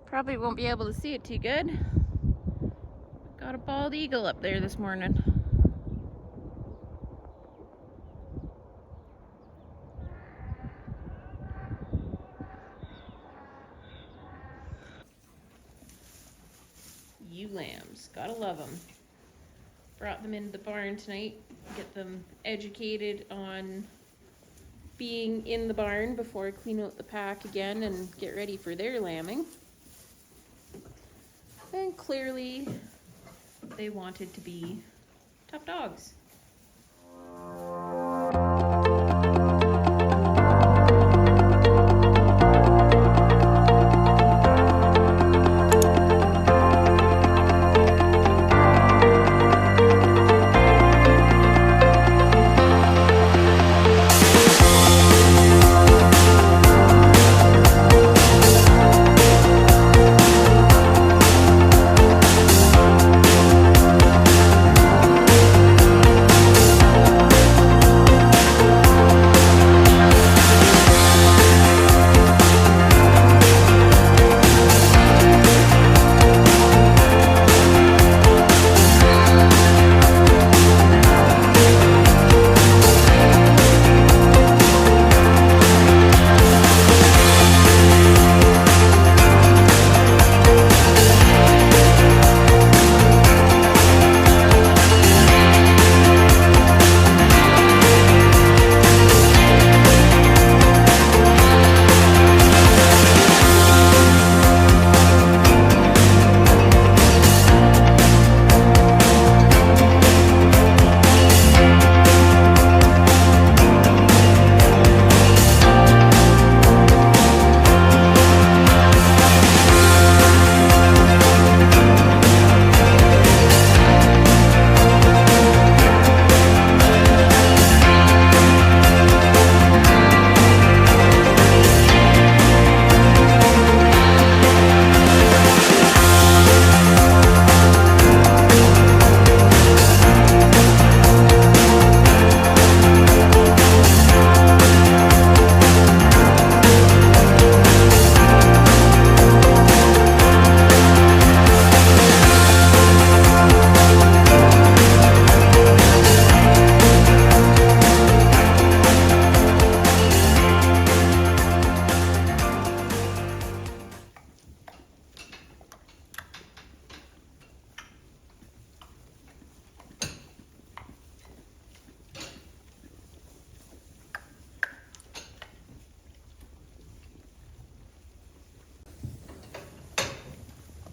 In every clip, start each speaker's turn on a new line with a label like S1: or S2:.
S1: Probably won't be able to see it too good. Got a bald eagle up there this morning. Ewe lambs, gotta love them. Brought them into the barn tonight, get them educated on being in the barn before I clean out the pack again and get ready for their lambing. And clearly they wanted to be top dogs.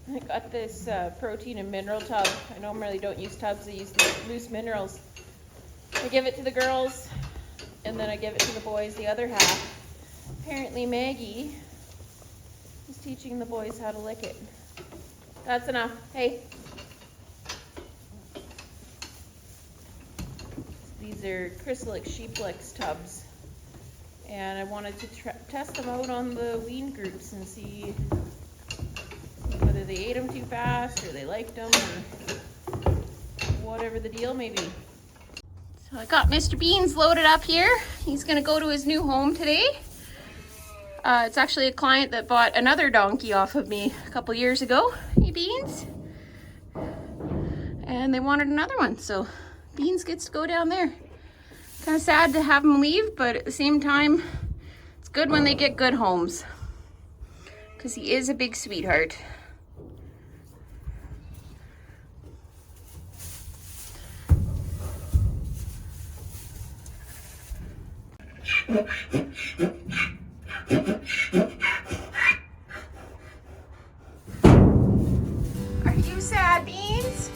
S1: I got this protein and mineral tub. I normally don't use tubs, I use the loose minerals. I give it to the girls, and then I give it to the boys the other half. Apparently Maggie is teaching the boys how to lick it. That's enough. Hey. These are Chrysalix Sheep Licks tubs. And I wanted to test them out on the wean groups and see whether they ate them too fast or they liked them or whatever the deal may be. So I got Mr. Beans loaded up here. He's gonna go to his new home today. It's actually a client that bought another donkey off of me a couple years ago. Hey Beans. And they wanted another one, so Beans gets to go down there. Kind of sad to have him leave, but at the same time, it's good when they get good homes. Because he is a big sweetheart. Are you sad, Beans?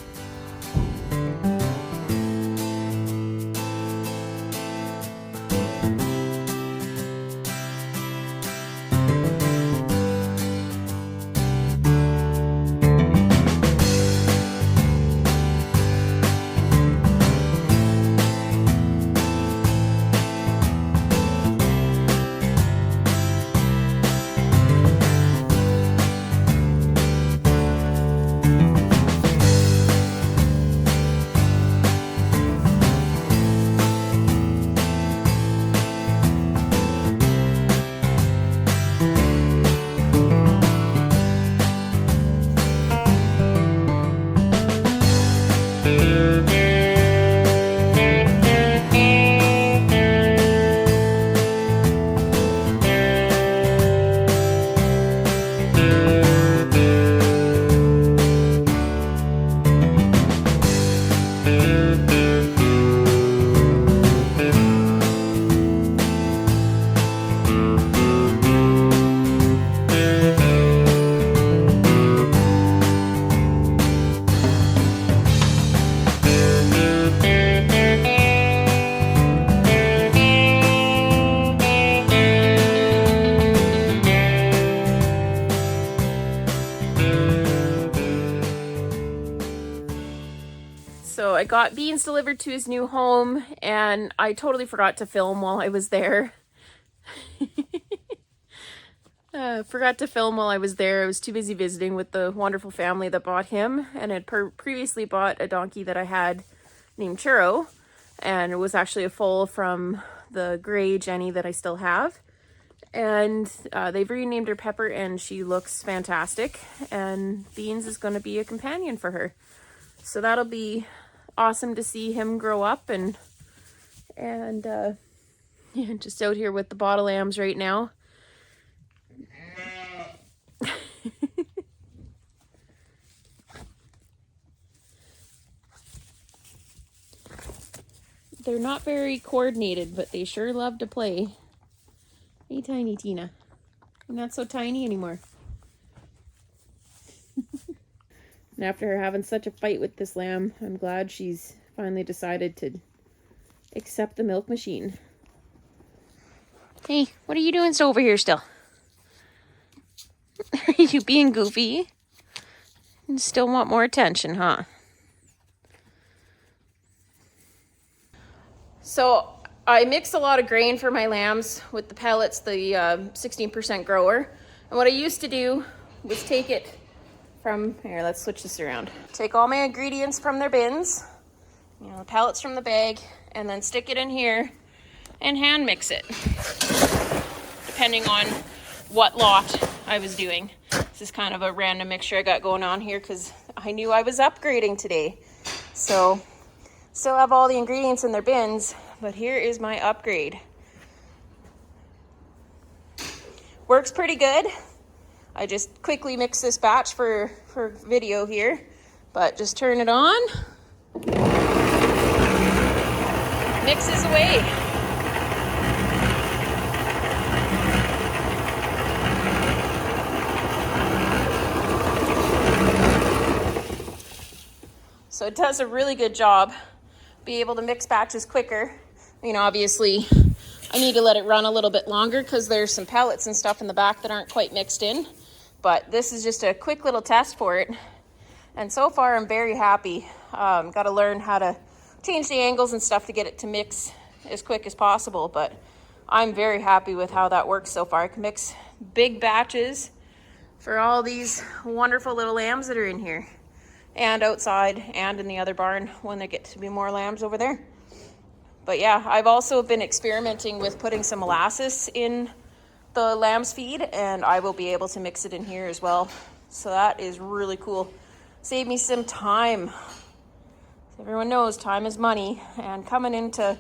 S1: So I got Beans delivered to his new home, and I totally forgot to film while I was there. Forgot to film while I was there. I was too busy visiting with the wonderful family that bought him, and had previously bought a donkey that I had named Churro, and it was actually a foal from the gray Jenny that I still have. And they've renamed her Pepper, and she looks fantastic, and Beans is going to be a companion for her. So that'll be awesome to see him grow up, and yeah, just out here with the bottle lambs right now. They're not very coordinated, but they sure love to play. Hey, tiny Tina. I'm not so tiny anymore. And after her having such a fight with this lamb, I'm glad she's finally decided to accept the milk machine. Hey, what are you doing over here still? Are you being goofy? You still want more attention, huh? So I mix a lot of grain for my lambs with the pellets, the 16% grower. And what I used to do was take it from, here, let's switch this around. Take all my ingredients from their bins, you know, the pellets from the bag, and then stick it in here and hand mix it, depending on what lot I was doing. This is kind of a random mixture I got going on here because I knew I was upgrading today. So still have all the ingredients in their bins, but here is my upgrade. Works pretty good. I just quickly mix this batch for video here, but just turn it on. Mixes away. So it does a really good job. Be able to mix batches quicker. You know, obviously I need to let it run a little bit longer because there's some pellets and stuff in the back that aren't quite mixed in. But this is just a quick little test for it. And so far I'm very happy. Got to learn how to change the angles and stuff to get it to mix as quick as possible. But I'm very happy with how that works so far. I can mix big batches for all these wonderful little lambs that are in here. And outside and in the other barn when there get to be more lambs over there. But yeah, I've also been experimenting with putting some molasses in the lamb's feed, and I will be able to mix it in here as well. So that is really cool. Save me some time. Everyone knows time is money, and coming into,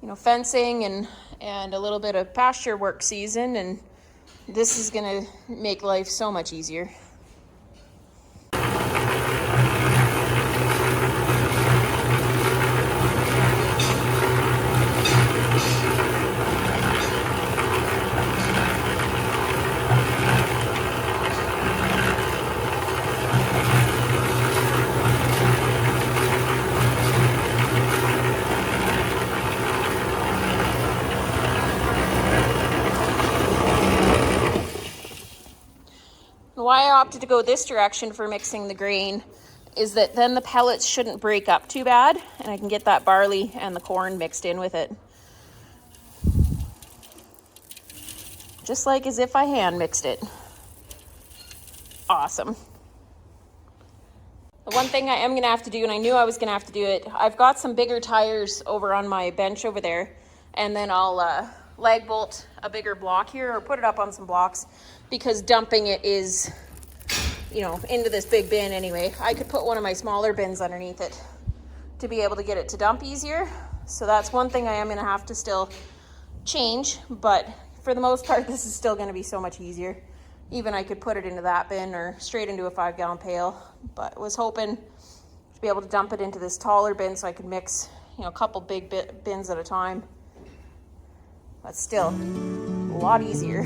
S1: you know, fencing and a little bit of pasture work season, and this is gonna make life so much easier. Why I opted to go this direction for mixing the grain is that then the pellets shouldn't break up too bad, and I can get that barley and the corn mixed in with it. Just like as if I hand mixed it. Awesome. The one thing I am gonna have to do, and I knew I was gonna have to do it, I've got some bigger tires over on my bench over there, and then I'll lag bolt a bigger block here, or put it up on some blocks, because dumping it is, you know, into this big bin anyway. I could put one of my smaller bins underneath it to be able to get it to dump easier. So that's one thing I am gonna have to still change, but for the most part, this is still gonna be so much easier. Even I could put it into that bin or straight into a 5-gallon pail, but was hoping to be able to dump it into this taller bin so I could mix, you know, a couple big bins at a time. But still, a lot easier.